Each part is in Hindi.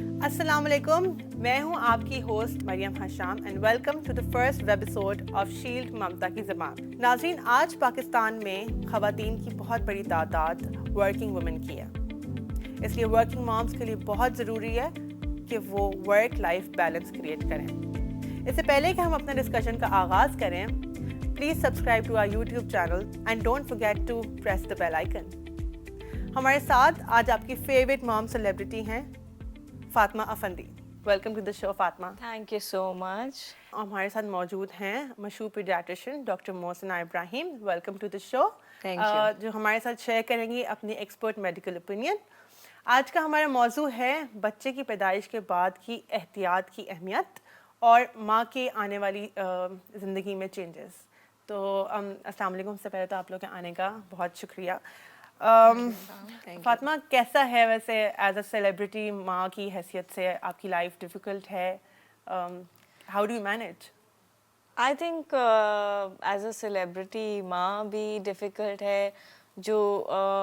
अस्सलाम वालेकुम, मैं हूं आपकी host Mariam Hasham and welcome to the first webisode of shield ममता की ज़बान। नाज़रीन, आज पाकिस्तान में ख़वातीन की बहुत बड़ी तादाद वर्किंग वुमेन की है, इसलिए वर्किंग मॉम्स के लिए बहुत ज़रूरी है कि वो वर्क लाइफ बैलेंस क्रिएट करें। इससे पहले कि हम अपने डिस्कशन का आगाज़ करें, please subscribe to our YouTube channel and don't forget to press the bell icon. हमारे साथ आज आपकी फेवरेट मॉम सेलिब्रिटी हैं Fatima Effendi. Welcome to the show Fatima. Thank you so much. हमारे साथ मौजूद हैं मशहूर paediatrician doctor Mohsina Ibrahim. Welcome to the show. Thank you. जो हमारे साथ शेयर करेंगी अपनी एक्सपर्ट मेडिकल ओपिनियन। आज का हमारा मौजू है बच्चे की पैदाइश के बाद की एहतियात की अहमियत और माँ के आने वाली ज़िंदगी में चेंजेस। तो अस्सलाम वालेकुम, से पहले तो आप लोग के आने का बहुत शुक्रिया। फातिमा, कैसा है वैसे एज अ सेलिब्रिटी, माँ की हैसियत से आपकी लाइफ डिफ़िकल्ट है? How do you manage? I think as a celebrity माँ भी डिफ़िकल्ट है। जो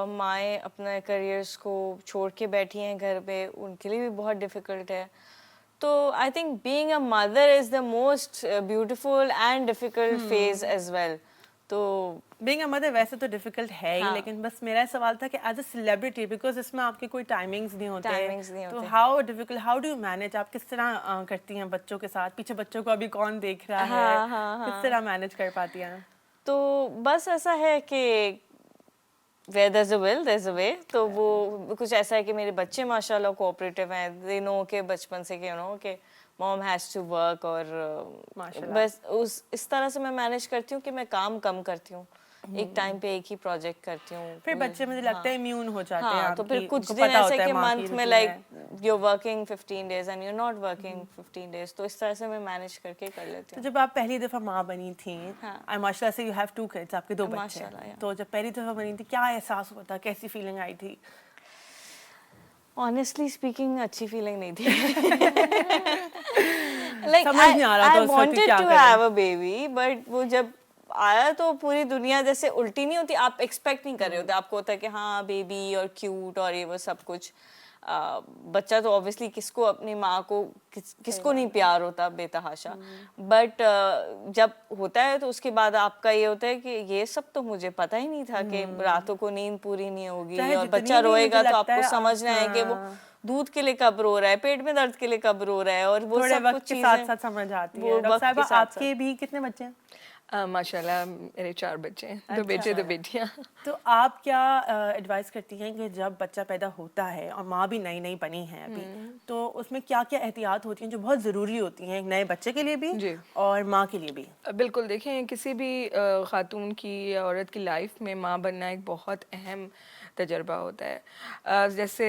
माएँ अपने करियर्स को छोड़ के बैठी हैं घर पे, उनके लिए भी बहुत डिफ़िकल्ट है। तो I think being a mother is the most beautiful and difficult phase as well. तो बीइंग अ मदर वैसे तो डिफ़िकल्ट है ही, हाँ। लेकिन बस मेरा सवाल था कि एज अ सेलिब्रिटी, बिकॉज इसमें आपके कोई टाइमिंग्स नहीं होते, तो होते। How difficult, how do you manage? आप किस तरह करती हैं बच्चों के साथ? पीछे बच्चों को अभी कौन देख रहा है? किस तरह मैनेज कर पाती हैं? तो बस ऐसा है कि where there's a will there's a way। तो वो कुछ ऐसा है कि मेरे बच्चे माशाल्लाह कोऑपरेटिव हैं। दे नो के बचपन से कि कि मॉम हैज़ टू वर्क, और बस इस तरह से मैं मैनेज करती हूँ कि मैं काम कम करती हूँ, एक टाइम पे एक ही प्रोजेक्ट करती हूँ। फिर बच्चे मुझे लगता है इम्यून हो जाते हैं हाँ, तो फिर आपकी, कुछ उनको दिन पता ऐसे होता है कि माँ की मंथ में रूटीन लाइक है। You working 15 days and you not working 15 days, तो इस तरह से मैं मैनेज करके कर लेती तो हूँ। जब आप पहली दफा माँ बनी थी, माशाल्लाह से यू हैव 2 किड्स, आपके 2 बच्चे माशाल्लाह, हैं, या। तो जब पहली दफा बनी थी क्या एहसास हुआ था, कैसी फीलिंग आई थी? ऑनेस्टली स्पीकिंग अच्छी फीलिंग नहीं थी। समझ नहीं आ रहा था आई उस वक्त वांटेड क्या टू करें। हैव अ बेबी, बट वो जब आया तो पूरी दुनिया जैसे उल्टी नहीं होती, आप एक्सपेक्ट नहीं कर रहे होते। आपको होता है कि हाँ बेबी और क्यूट और ये वो सब कुछ। बच्चा तो ऑब्वियसली किसको अपनी माँ को किसको नहीं प्यार होता बेतहाशा, बट जब होता है तो उसके बाद आपका ये होता है कि ये सब तो मुझे पता ही नहीं था कि रातों को नींद पूरी नहीं होगी, चाहे और जितनी बच्चा भी मुझे रोएगा तो लगता आपको है समझना है कि वो दूध के लिए कब रो रहा है, पेट में दर्द के लिए कब रो रहा है, और वो थोड़े सब वक्त कुछ के चीजें साथ साथ समझ आती वो है। डॉक्टर वक्त साहब, के साथ आपके भी कितने बच्चे हैं? माशाल्लाह मेरे 4 बच्चे हैं, 2 बेटे 2 बेटियां। तो आप क्या एडवाइस करती हैं कि जब बच्चा पैदा होता है और माँ भी नई नई बनी है अभी, तो उसमें क्या क्या एहतियात होती हैं जो बहुत ज़रूरी होती हैं एक नए बच्चे के लिए भी जी। और माँ के लिए भी? बिल्कुल, देखें किसी भी ख़ातून की या औरत की लाइफ में माँ बनना एक बहुत अहम तजर्बा होता है। जैसे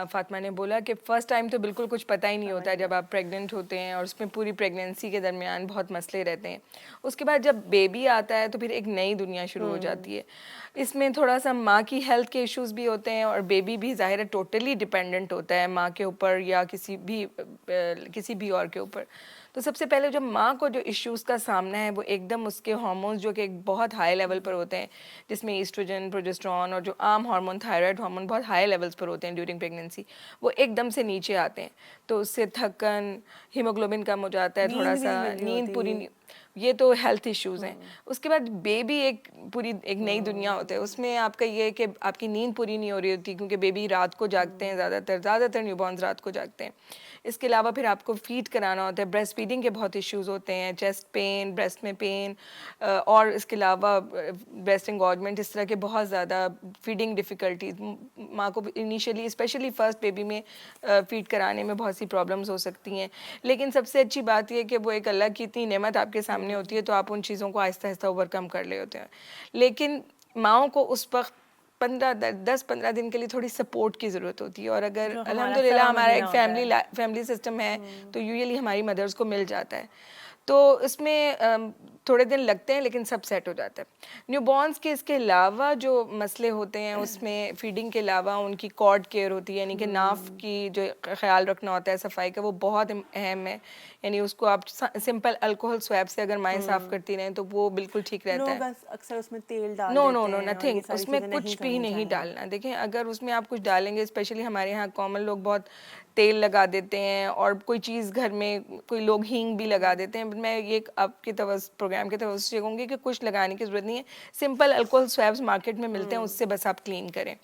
फातिमा ने बोला कि फ़र्स्ट टाइम तो बिल्कुल कुछ पता ही नहीं होता है जब आप प्रेग्नेंट होते हैं, और उसमें पूरी प्रेगनेंसी के दरमियान बहुत मसले रहते हैं। उसके बाद जब बेबी आता है तो फिर एक नई दुनिया शुरू हो जाती है। इसमें थोड़ा सा माँ की हेल्थ के इश्यूज़ भी होते हैं, और बेबी भी ज़ाहिर है टोटली डिपेंडेंट होता है माँ के ऊपर या किसी भी और के ऊपर। तो सबसे पहले जब माँ को जो इश्यूज़ का सामना है वो एकदम उसके हार्मोन्स जो कि एक बहुत हाई लेवल पर होते हैं, जिसमें ईस्ट्रोजन, प्रोजेस्टेरोन और जो आम हार्मोन थायराइड हार्मोन बहुत हाई लेवल्स पर होते हैं ड्यूरिंग प्रेगनेंसी, वो एकदम से नीचे आते हैं। तो उससे थकन, हीमोग्लोबिन कम हो जाता है, थोड़ा सा नींद पूरी नहीं, ये तो हेल्थ इश्यूज़ हैं। उसके बाद बेबी एक नई दुनिया होता है, उसमें आपका ये है कि आपकी नींद पूरी नहीं हो रही होती, क्योंकि बेबी रात को जागते हैं, ज़्यादातर न्यूबॉर्न्स रात को जागते हैं। इसके अलावा फिर आपको फीड कराना होता है, ब्रेस्ट फीडिंग के बहुत इश्यूज़ होते हैं, चेस्ट पेन, ब्रेस्ट में पेन, और इसके अलावा ब्रेस्ट इंगॉर्जमेंट, इस तरह के बहुत ज़्यादा फीडिंग डिफ़िकल्टीज माँ को इनिशियली स्पेशली फर्स्ट बेबी में फीड कराने में बहुत सी प्रॉब्लम्स हो सकती हैं। लेकिन सबसे अच्छी बात यह कि वो एक अल्लाह की इतनी नेमत आपके सामने होती है, तो आप उन चीज़ों को आहिस्ता आहिस्ता ओवरकम कर ले होते हैं। लेकिन माँओं को उस वक्त 10-15 दिन के लिए थोड़ी सपोर्ट की ज़रूरत होती है, और अगर अल्हम्दुलिल्लाह हमारा एक फैमिली सिस्टम है तो यूजुअली हमारी मदर्स को मिल जाता है। तो इसमें थोड़े दिन लगते हैं लेकिन सब सेट हो जाता है। न्यूबॉर्न्स के इसके अलावा जो मसले होते हैं उसमें फीडिंग के अलावा उनकी कॉर्ड केयर होती है, यानी कि नाफ की जो ख्याल रखना होता है सफाई का, वो बहुत अहम है। यानी उसको आप सिंपल अल्कोहल स्वैब से अगर माएँ साफ़ करती रहें तो वो बिल्कुल ठीक रहता लोग है। अक्सर उसमें तेल डाल नो देते नो नो हैं और ये नथिंग, सारी उसमें चीज़ें कुछ भी करनी नहीं चाहिए। डालना। देखें, अगर उसमें आप कुछ डालेंगे, स्पेशली हमारे यहाँ कॉमन लोग बहुत तेल लगा देते हैं और कोई चीज़ घर में कोई लोग हींग भी लगा देते हैं। मैं ये आपके प्रोग्राम के तवज्जो से कहूँगी कि कुछ लगाने की ज़रूरत नहीं है। सिंपल अल्कोहल स्वैब्स मार्केट में मिलते हैं, उससे बस आप क्लीन करें।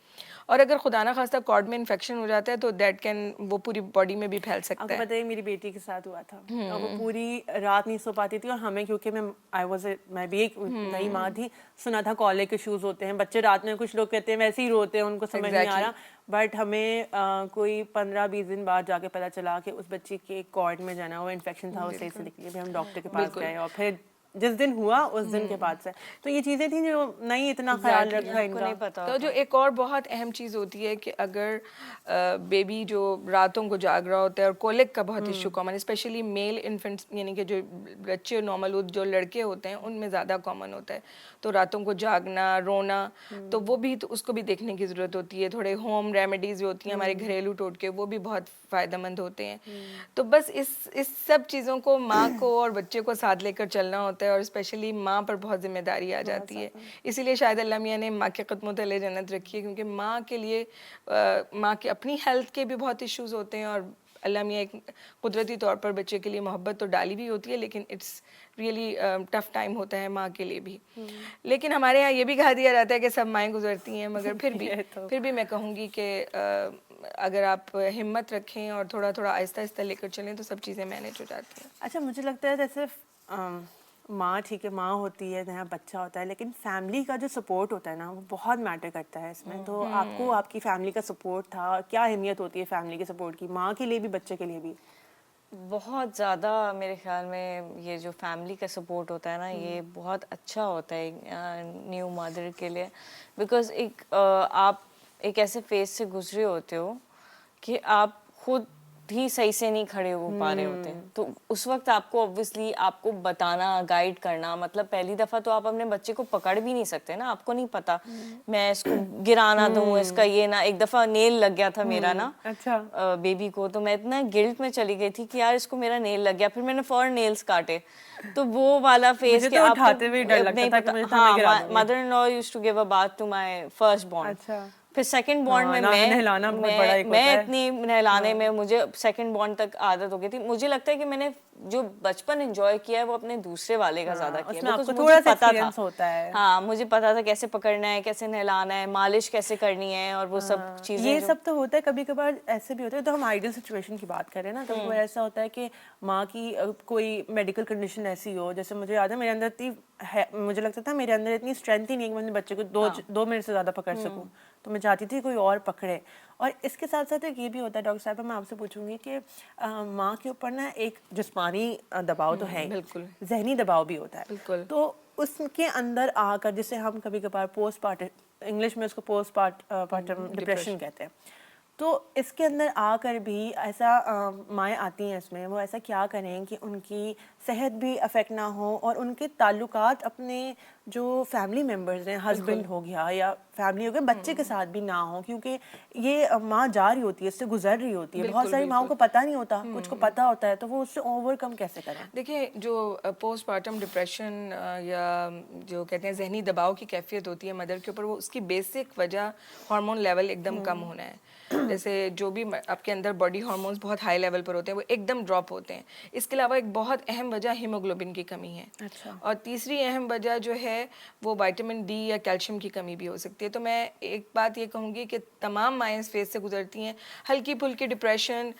और अगर खुदा ना खास्ता कॉर्ड में इन्फेक्शन हो जाता है तो दैट कैन, वो पूरी बॉडी में भी फैल सकता आपको है। पता है मेरी बेटी के साथ हुआ था और वो पूरी रात नहीं सो पाती थी, और हमें, क्योंकि मैं भी एक नई माँ थी, सुना था कॉलिक इश्यूज होते हैं, बच्चे रात में कुछ लोग कहते हैं वैसे ही रोते हैं, उनको समझ नहीं आ रहा। बट हमें कोई 15-20 दिन बाद जाके पता चला कि उस बच्ची के कॉर्ड में जाना वो इन्फेक्शन था, उसे से निकली। फिर हम डॉक्टर के पास गए और फिर जिस दिन हुआ उस दिन के बाद से तो ये चीज़ें थी जो नहीं इतना ख्याल रखा इनका। नहीं पता तो जो एक और बहुत अहम चीज़ होती है कि अगर बेबी जो रातों को जाग रहा होता है, और कोलिक का बहुत issue common, specially male infants, यानी कि जो बच्चे नॉर्मल जो लड़के होते हैं उनमें ज़्यादा कॉमन होता है, तो रातों को जागना, रोना, तो वो भी, तो उसको भी देखने की ज़रूरत होती है। थोड़े होम रेमेडीज़ होती हैं हमारे घरेलू टोटके, वो भी बहुत फ़ायदेमंद होते हैं। तो बस इस सब चीज़ों को माँ को और बच्चे को साथ लेकर चलना होता है, और स्पेशली माँ पर बहुत जिम्मेदारी आ जाती है। इसीलिए शायद अल्लाह मियाँ ने माँ के कदमों तले जन्नत रखी है, क्योंकि माँ के लिए माँ के अपनी हेल्थ के भी बहुत इश्यूज होते हैं, और अल्लाह मियाँ एक कुदरती तौर पर बच्चे के लिए मोहब्बत तो डाली भी होती है, लेकिन इट्स रियली टफ टाइम होता है माँ के लिए भी। लेकिन हमारे यहाँ ये भी कहा दिया जाता है कि सब माएँ गुजरती हैं, मगर फिर भी मैं कहूँगी कि अगर आप हिम्मत रखें और थोड़ा थोड़ा आहिस्ता आहिस्ता लेकर चलें तो सब चीज़ें मैनेज हो जाती हैं। अच्छा, मुझे लगता है जैसे माँ, ठीक है, माँ होती है, नया बच्चा होता है, लेकिन फैमिली का जो सपोर्ट होता है ना, वो बहुत मैटर करता है इसमें। तो आपको आपकी फैमिली का सपोर्ट था, क्या अहमियत होती है फैमिली के सपोर्ट की, माँ के लिए भी बच्चे के लिए भी? बहुत ज़्यादा मेरे ख्याल में ये जो फैमिली का सपोर्ट होता है ना, ये बहुत अच्छा होता है न्यू मदर के लिए। बिकॉज आप एक ऐसे फेज से गुजरे होते हो कि आप खुद भी सही से नहीं खड़े हो पा रहे होते, तो उस वक्त आपको ऑब्वियसली आपको बताना, गाइड करना, मतलब पहली दफ़ा तो आप अपने बच्चे को पकड़ भी नहीं सकते ना, आपको नहीं पता मैं इसको गिराना दूँ, इसका ये ना। एक दफ़ा नेल लग गया था मेरा ना, अच्छा, बेबी को, तो मैं इतना गिल्ट में चली गई थी कि यार इसको मेरा नेल लग गया, फिर मैंने फौरन नेल्स काटे। तो वो वाला फेज मुझे तो उठाते हुए डर लगता था कि मुझे तो मैं गिरा दूंगी। Mother in law used to give a bath to my first born. अच्छा, फिर सेकंड बॉन्ड में नहलाना बहुत बड़ा एक होता मैं है। इतनी नहलाने में मुझे सेकंड बॉन्ड तक आदत हो गई थी। मुझे लगता है कि मैंने जो बचपन एंजॉय किया है वो अपने दूसरे वाले का ज्यादा किया, उसमें because आपको मुझे थोड़ा सा पता था। एक्सपीरियंस होता है। हाँ, मुझे पता था कैसे पकड़ना है, कैसे नहलाना है, मालिश कैसे करनी है, और वो सब चीजें ये जो सब तो होता है। कभी कभार ऐसे भी होता है, तो हम आइडियल सिचुएशन की बात करें ना, तो वो ऐसा होता है कि माँ की कोई मेडिकल कंडीशन ऐसी हो, जैसे मुझे याद है मेरे अंदर मुझे लगता था मेरे अंदर इतनी स्ट्रेंथ ही नहीं है कि मैं बच्चे को 2 मिनट से ज़्यादा पकड़ सकूं, तो मैं चाहती थी कोई और पकड़े। और इसके साथ साथ एक ये भी होता है, डॉक्टर साहब, मैं आपसे पूछूंगी कि माँ के ऊपर ना एक जिस्मानी दबाव तो है, बिल्कुल, जहनी दबाव भी होता है। बिल्कुल। तो उसके अंदर आकर, जिसे हम कभी कभार इंग्लिश में उसको पोस्टपार्टम डिप्रेशन कहते हैं, तो इसके अंदर आकर भी ऐसा माएँ आती हैं इसमें, वो ऐसा क्या करें कि उनकी सेहत भी अफेक्ट ना हो और उनके ताल्लुकात अपने जो फैमिली मेम्बर्स हैं, हस्बैंड हो गया या फैमिली हो गया, बच्चे के साथ भी ना हो, क्योंकि ये माँ जा रही होती है, इससे गुजर रही होती है। बहुत सारी माँओं को पता नहीं होता, कुछ को पता होता है, तो वो उससे ओवरकम कैसे करें? देखिए, जो पोस्टपार्टम डिप्रेशन या जो कहते हैं जहनी दबाव की कैफियत होती है मदर के ऊपर, वो उसकी बेसिक वजह हार्मोन लेवल एकदम कम होना है। जैसे जो भी आपके अंदर बॉडी हार्मोन्स बहुत हाई लेवल पर होते हैं वो एकदम ड्रॉप होते हैं। इसके अलावा एक बहुत अहम वजह हीमोग्लोबिन की कमी है। अच्छा। और तीसरी अहम वजह जो है वो विटामिन डी या कैल्शियम की कमी भी हो सकती है। तो मैं एक बात ये कहूँगी कि तमाम माएँ इस फेज से गुजरती हैं, हल्की फुल्की डिप्रेशन,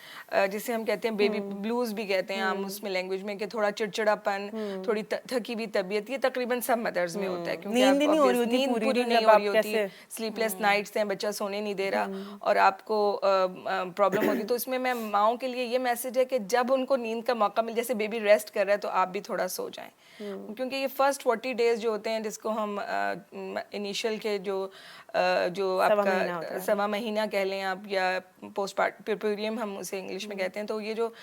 जिसे हम कहते हैं बेबी ब्लूज भी कहते हैं आम उसमें लैंग्वेज में, कि थोड़ा चिड़चिड़ापन, थोड़ी थकी हुई तबीयत, ये तकरीबन सब मदर्स में होता है, क्योंकि नींद नहीं हो रही होती, नींद पूरी नहीं हो रही होती, स्लीपलेस नाइट्स हैं, बच्चा सोने नहीं दे रहा और आपको प्रॉब्लम होगी। तो इसमें मैं माओं के लिए ये मैसेज है कि जब उनको नींद का मौका मिले, जैसे बेबी रेस्ट कर रहा है तो आप भी थोड़ा सो जाएं, क्योंकि ये फर्स्ट 40 डेज जो होते हैं, जिसको हम इनिशियल के जो जो आपका सवा महीना कह लें आप, या पोस्टपार्टम हम उसे इंग्लिश में कहते हैं, तो ये जो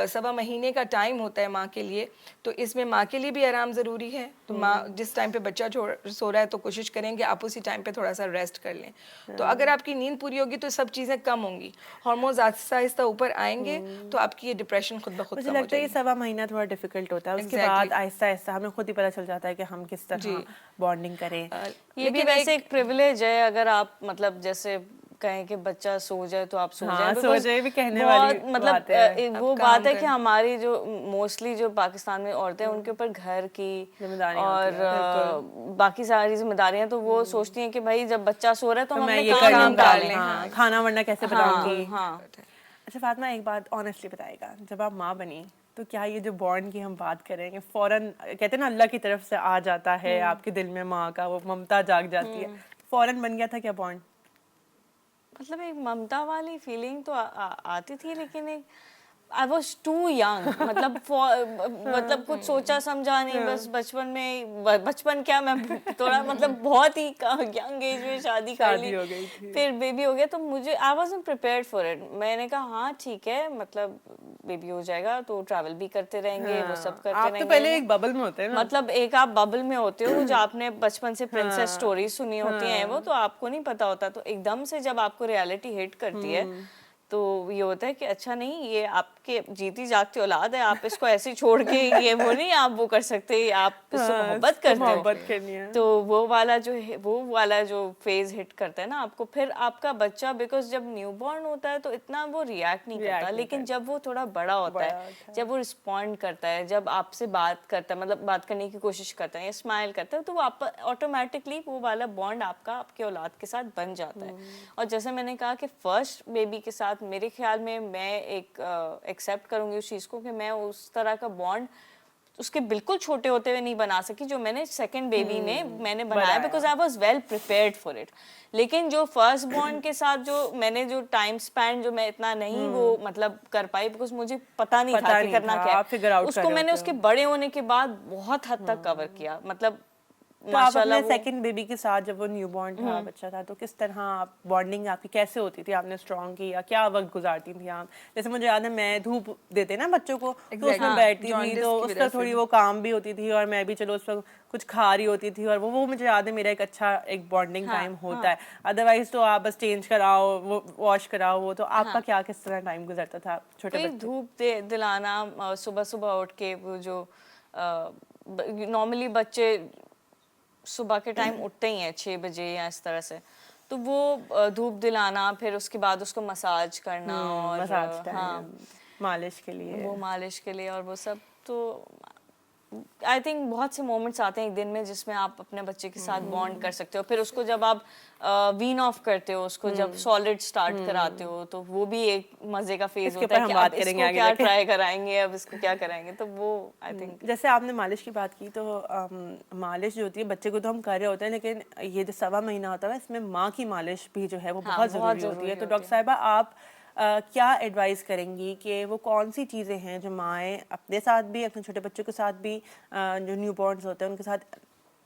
सवा महीने का टाइम होता है माँ के लिए, तो इसमें माँ के लिए भी आराम ज़रूरी है। तो माँ जिस टाइम पे बच्चा सो रहा है तो कोशिश करें कि आप उसी टाइम पे थोड़ा सा रेस्ट कर लें। तो अगर आपकी नींद पूरी होगी तो सब चीज़ें कम होंगी, हार्मोन्स आहिस्ता आहिस्ता ऊपर आएंगे, तो आपकी ये डिप्रेशन खुद ब खुद मुझे कम हो लगता है ये जाएगी। सवा महीना थोड़ा डिफिकल्ट होता है, उसके बाद आहिस्ता आहिस्ता हमें खुद ही पता चल जाता है कि हम किस तरह बॉन्डिंग करें। ये भी वैसे एक प्रिविलेज है, अगर आप मतलब जैसे कहें कि बच्चा सो जाए तो आप सो जाए, सो जाए भी कहने बहुत वाली मतलब बात है। वो बात है कि हमारी जो मोस्टली जो पाकिस्तान में औरतें हैं उनके ऊपर घर की और बाकी सारी जिम्मेदारियां, तो वो सोचती हैं कि भाई जब बच्चा सो रहा है तो हम अपने काम कर लें, खाना वरना कैसे बनाऊंगी। अच्छा फातिमा, एक बात ऑनेस्टली बताएगा, जब आप माँ बनी तो क्या ये जो बॉन्ड की हम बात करेंगे, फौरन कहते हैं ना अल्लाह की तरफ से आ जाता है आपके दिल में, माँ का वो ममता जाग जाती है, फौरन बन गया था क्या बॉन्ड? मतलब एक ममता वाली फीलिंग तो आती थी, लेकिन एक आई वॉज टू यंग, मतलब कुछ सोचा समझा नहीं, बस बचपन में, बचपन क्या, मैं थोड़ा मतलब बहुत ही यंग एज में शादी कर ली, हो गई थी, फिर बेबी हो गया, तो मुझे I wasn't prepared for it. मैंने कहा हाँ ठीक है, मतलब बेबी हो जाएगा तो ट्रैवल भी करते रहेंगे, वो सब करते आप रहेंगे। तो पहले एक बबल में होते हैं ना, मतलब एक आप बबल में होते हो, जो आपने बचपन से प्रिंसेस स्टोरी सुनी होती हैं, वो तो आपको नहीं पता होता, तो एकदम से जब आपको रियलिटी हिट करती है तो ये होता है कि अच्छा नहीं, ये आपके जीती जागती औलाद है, आप इसको ऐसे छोड़ के ये वो नहीं आप वो कर सकते, आप इससे मोहब्बत करते हो, मोहब्बत करनी है। तो वो वाला जो फेज हिट करता है ना आपको, फिर आपका बच्चा, बिकॉज जब न्यूबॉर्न होता है तो इतना वो रिएक्ट नहीं करता, लेकिन जब वो थोड़ा बड़ा होता है, जब वो रिस्पॉन्ड करता है, जब आपसे बात करता है, मतलब बात करने की कोशिश करता है या स्माइल करता है, तो वो आप ऑटोमेटिकली वो वाला बॉन्ड आपका आपके औलाद के साथ बन जाता है। और जैसे मैंने कहा कि फर्स्ट बेबी के साथ मेरे ख्याल में मैं एक एक्सेप्ट करूंगी उस चीज़ को कि मैं उस तरह का बॉन्ड उसके बिल्कुल छोटे होते हुए नहीं बना सकी जो मैंने सेकंड बेबी में मैंने बनाया, because I was well prepared for it. लेकिन जो फर्स्ट बॉर्न के साथ जो मैंने जो टाइम स्पैन जो मैं इतना नहीं वो मतलब कर पाई, बिकॉज मुझे पता नहीं था कि करना क्या है, उसको मैंने उसके बड़े होने के बाद बहुत हद तक कवर किया। मतलब तो आप अपने सेकंड बेबी के साथ जब वो न्यूबॉर्न था, बच्चा था, तो किस तरह आप बॉन्डिंग आपकी कैसे होती थी, आपने स्ट्रॉन्ग की या क्या वक्त गुजारती थी आप? जैसे मुझे याद है मैं धूप देते ना बच्चों को, तो उसमें बैठती थी, तो उस पर थोड़ी वो काम भी होती थी और मैं भी चलो उस पर कुछ खा रही होती थी, और वो मुझे याद है मेरा एक अच्छा एक बॉन्डिंग टाइम होता है। अदरवाइज तो आप बस चेंज कराओ, वो वॉश कराओ, वो तो आपका क्या किस तरह टाइम गुजरता था छोटे बच्चे? धूप दिलाना, सुबह सुबह उठ के वो जो नॉर्मली बच्चे सुबह के टाइम उठते ही हैं 6 बजे या इस तरह से, तो वो धूप दिलाना, फिर उसके बाद उसको मसाज करना और मालिश के लिए, वो मालिश के लिए और वो सब, तो आई थिंक बहुत से मोमेंट्स आते हैं एक दिन में जिसमें आप अपने बच्चे के साथ बॉन्ड कर सकते हो। फिर उसको जब आप वीन ऑफ करते हो, उसको जब सॉलिड स्टार्ट कराते हो, तो वो भी एक मजे का फेज होता है कि अब इसको क्या ट्राई कराएंगे, अब इसको क्या कराएंगे, तो वो आई थिंक। जैसे आपने मालिश की बात की, तो मालिश जो होती है बच्चे को तो हम कर रहे होते हैं, लेकिन ये जो सवा महीना होता है इसमें माँ की मालिश भी जो है वो बहुत ज़रूरी होती है। तो डॉक्टर साहिबा आप क्या एडवाइस करेंगी कि वो कौन सी चीज़ें हैं जो माएँ अपने साथ भी, अपने छोटे बच्चों के साथ भी, जो न्यूबॉर्न्स होते हैं उनके साथ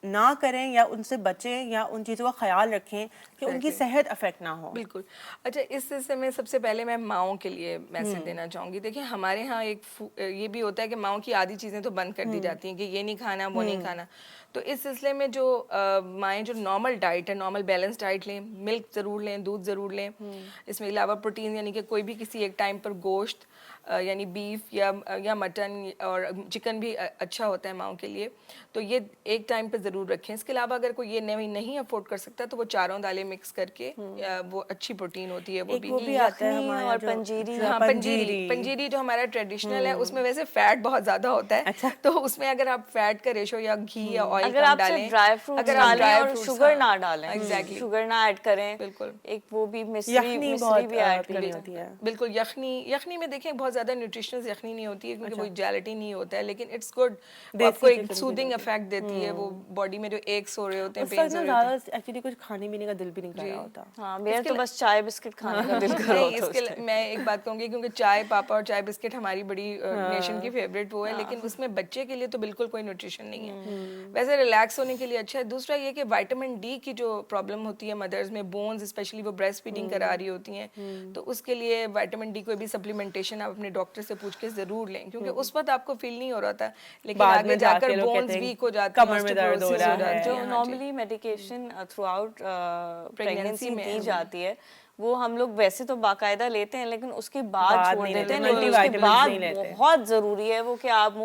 ना करें या उनसे बचें या उन चीज़ों का ख्याल रखें कि उनकी सेहत अफेक्ट ना हो? बिल्कुल। अच्छा, इस सिलसिले में सबसे पहले मैं माओं के लिए मैसेज देना चाहूँगी। देखिए हमारे यहाँ एक ये भी होता है कि माओं की आधी चीज़ें तो बंद कर दी जाती हैं कि ये नहीं खाना, वो नहीं खाना। तो इस सिलसिले में जो माएँ जो नॉर्मल डाइट है, नॉर्मल बैलेंस डाइट लें, मिल्क ज़रूर लें, दूध ज़रूर लें, इसमें अलावा प्रोटीन यानी कि कोई भी किसी एक टाइम पर गोश्त यानी बीफ या मटन और चिकन भी अच्छा होता है माओं के लिए, तो ये एक टाइम पे ज़रूर रखें। इसके अलावा अगर कोई ये नहीं अफोर्ड कर सकता तो वो चारों दालें मिक्स करके वो अच्छी प्रोटीन होती है। वो भी आता है हमारे और पंजीरी। हाँ, पंजीरी जो हमारा ट्रेडिशनल है, उसमें वैसे फैट बहुत ज़्यादा होता है। अच्छा। तो उसमें अगर आप फैट का रेशो या घी या ऑयल कम डालें, ड्राई फ्रूट डालें और शुगर ना डालें, एग्जैक्टली शुगर ना ऐड करें, बिल्कुल। एक वो भी मिश्री भी ऐड करनी होती है। बिल्कुल। यखनी में देखें बहुत ज़्यादा न्यूट्रिशनल यखनी नहीं होती है क्योंकि वो जेलेटिन नहीं होता है, लेकिन इट्स गुड, आपको एक सूदिंग इफेक्ट देती है। वो बॉडी में जो एक्स हो रहे होते हैं, पेन्स हो रहे होते हैं, एक्चुअली कुछ खाने पीने का दिल भी नहीं कर रहा होता। हाँ, मेरा तो बस चाय बिस्किट खाने का दिल कर रहा होता है। इसके मैं एक बात कहूँगी, क्योंकि चाय पापा और चाय बिस्किट हमारी बड़ी नेशन की फेवरेट वो है, लेकिन उसमें बच्चे के लिए तो बिल्कुल कोई न्यूट्रिशन नहीं है। वैसे से रिलैक्स होने के लिए अच्छा है। दूसरा ये कि विटामिन डी की जो प्रॉब्लम होती है मदर्स में, बोन्स स्पेशली वो ब्रेस्ट फीडिंग करा रही होती हैं, तो उसके लिए विटामिन डी कोई भी सप्लीमेंटेशन आप अपने डॉक्टर से पूछ के ज़रूर लें, क्योंकि उस वक्त आपको फील नहीं हो रहा था, लेकिन बाद आगे में जाके जाकर लोग बोन्स कहते हैं, वीक हो जाते हैं, कमर में दर्द हो osteoporosis रहा हो जाती है। जो हाँ जी। Normally medication throughout pregnancy में, दी जाती है, वो हम लोग वैसे तो बाकायदा लेते हैं, लेकिन उसके बाद बाद छोड़ नहीं देते हैं। लेते, लेकिन उसके multivitamins बाद नहीं लेते। बहुत जरूरी है वो कि आप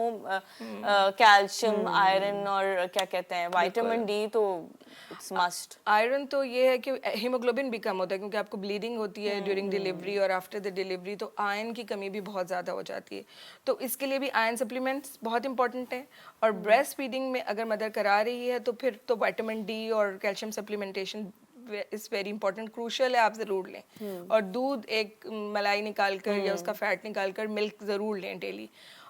कैल्शियम, आयरन और क्या कहते हैं विटामिन डी, तो इट्स मस्ट। आयरन तो ये है कि हीमोग्लोबिन भी कम होता है, क्योंकि आपको ब्लीडिंग होती है ड्यूरिंग डिलीवरी और आफ्टर द डिलीवरी, तो आयरन की कमी भी बहुत ज़्यादा हो जाती है। तो इसके लिए भी आयरन सप्लीमेंट्स बहुत इंपॉर्टेंट है। और ब्रेस्ट फीडिंग में अगर मदर करा रही है तो फिर तो विटामिन डी और calcium supplementation is very important, crucial है, आप ज़रूर लें। और दूध एक मलाई निकाल कर या उसका फैट निकाल कर मिल्क ज़रूर लें डेली।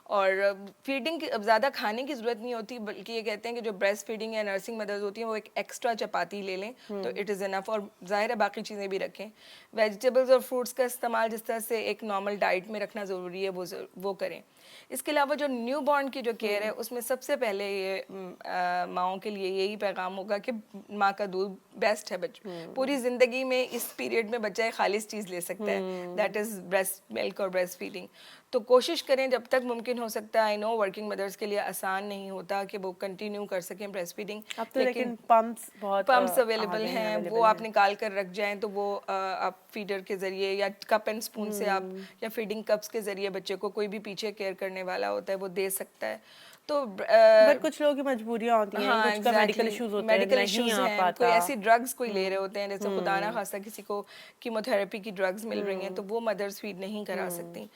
और फीडिंग की अब ज़्यादा खाने की ज़रूरत नहीं होती, बल्कि ये कहते हैं कि जो ब्रेस्ट फीडिंग या नर्सिंग मदर्स होती हैं वो एक एक्स्ट्रा चपाती ले लें तो इट इज़ इनफ। और ज़ाहिर है बाकी चीज़ें भी रखें। वेजिटेबल्स और फ्रूट्स का इस्तेमाल जिस तरह से एक नॉर्मल डाइट में रखना ज़रूरी है वो करें। इसके अलावा जो न्यू बॉर्न की जो केयर है उसमें सबसे पहले ये माओं के लिए यही पैगाम होगा कि माँ का दूध बेस्ट है। पूरी ज़िंदगी में इस पीरियड में बच्चा एक खालिश चीज़ ले सकता है, दैट इज़ ब्रेस्ट मिल्क और ब्रेस्ट फीडिंग। तो कोशिश करें जब तक मुमकिन हो सकता है। आई नो वर्किंग मदर्स के लिए आसान नहीं होता कि वो कंटिन्यू कर सकें ब्रेस्ट फीडिंग, अब तो लेकिन पंप्स अवेलेबल हैं, वो आप निकाल कर रख जाएं तो वो आप फीडर के ज़रिए या कप एंड स्पून से आप या फीडिंग कप्स के ज़रिए बच्चे को, कोई भी पीछे केयर करने वाला होता है वो दे सकता है। तो बट कुछ लोगों की मजबूरियां होती हैं, हाँ, कुछ का मेडिकल इश्यूज होते हैं, मेडिकल नहीं इश्यूज आ हैं, पाता। कोई ऐसी ड्रग्स कोई ले रहे होते हैं, जैसे खुदा ना खासा किसी को कीमोथेरेपी की ड्रग्स मिल रही हैं, तो वो मदर्स फीड नहीं करा सकती।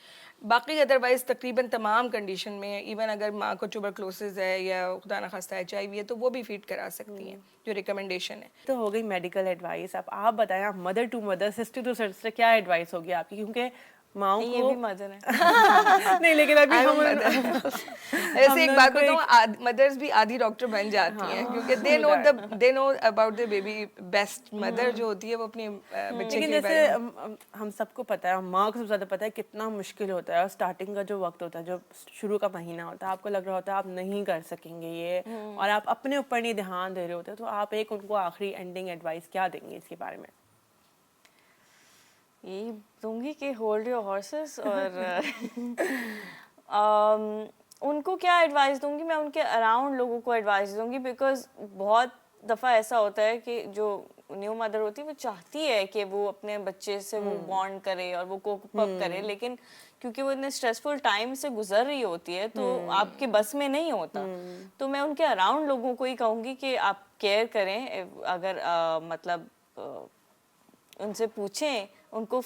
बाकी अदरवाइज तकरीबन तमाम कंडीशन में, इवन अगर माँ को ट्यूबरक्लोसिस है या खुदा ना खास्ता HIV है, तो वो भी फीड करा सकती हैं, जो रिकमेंडेशन है। तो हो गई मेडिकल एडवाइस। अब आप बताएं, आप mother to mother, sister to sister, क्या एडवाइस होगी आपकी? क्योंकि माओ ये को भी मदर है। नहीं, लेकिन अभी हम ऐसे एक बात बताऊं, मदर्स भी आधी डॉक्टर बन जाती हैं, क्योंकि they know about the baby best. Mother जो होती है वो अपने बच्चे लेकिन के जैसे बारे हम सबको पता है, माँ को सबसे ज़्यादा पता है कितना मुश्किल होता है। और स्टार्टिंग का जो वक्त होता है, जो शुरू का महीना होता है, आपको लग रहा होता है आप नहीं कर सकेंगे ये, और आप अपने ऊपर नहीं ध्यान दे रहे होते, तो आप एक उनको आखिरी एंडिंग एडवाइस क्या देंगे इसके बारे में? यही दूंगी कि होल्ड योर हॉर्सेस। और उनको क्या एडवाइस दूंगी, मैं उनके अराउंड लोगों को एडवाइस दूंगी, बिकॉज बहुत दफ़ा ऐसा होता है कि जो न्यू मदर होती है वो चाहती है कि वो अपने बच्चे से वो बॉन्ड करे और वो कोप अप करे, लेकिन क्योंकि वो इतने स्ट्रेसफुल टाइम से गुजर रही होती है तो आपके बस में नहीं होता। तो मैं उनके अराउंड लोगों को ही कहूँगी कि आप केयर करें। अगर मतलब उनसे पूछें, उनको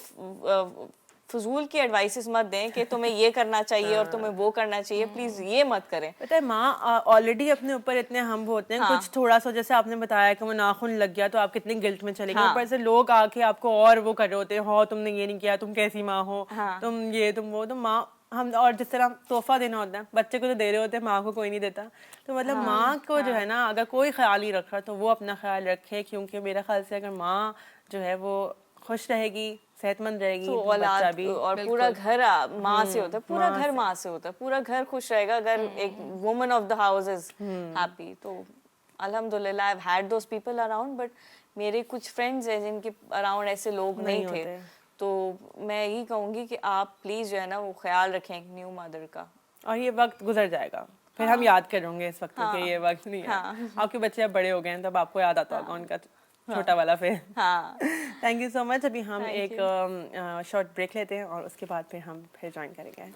फजूल की एडवाइसेस मत दें कि तुम्हें ये करना चाहिए और तुम्हें वो करना चाहिए, प्लीज ये मत करें। पता है माँ ऑलरेडी अपने ऊपर इतने हम होते हैं, कुछ थोड़ा सा जैसे आपने बताया कि वो नाखून लग गया तो आप कितने गिल्ट में चले गए, ऊपर से लोग आके आपको और वो कर रहे होते हैं, हो तुमने ये नहीं किया, तुम कैसी माँ हो, तुम ये तुम वो। तो माँ हम, और जिस तरह तोहफा देना होता है बच्चे को तो दे रहे होते हैं, माँ को कोई नहीं देता। तो मतलब माँ को जो है ना, अगर कोई ख्याल ही रख रहा तो वो अपना ख्याल रखे, क्योंकि मेरा ख्याल से अगर माँ जो है वो खुश रहेगी, सेहतमंद रहेगी, तो बच्चा भी, और पूरा घर माँ से होता है, पूरा घर माँ से होता है, पूरा घर खुश रहेगा अगर एक woman of the house is happy. तो अल्हम्दुलिल्लाह I have had those people around, but मेरे कुछ फ्रेंड्स हैं जिनके अराउंड ऐसे लोग नहीं थे। तो मैं यही कहूँगी कि आप प्लीज जो है ना वो ख्याल रखें एक न्यू मदर का। और ये वक्त गुजर जाएगा, फिर हम याद करेंगे इस वक्त के ये वक्त नहीं है। आपके बच्चे अब बड़े हो गए हैं, तब आपको याद आता होगा उनका छोटा वाला फिर। Thank you so much. अभी हम एक शॉर्ट ब्रेक लेते हैं और उसके बाद फिर हम फिर ज्वाइन करेंगे।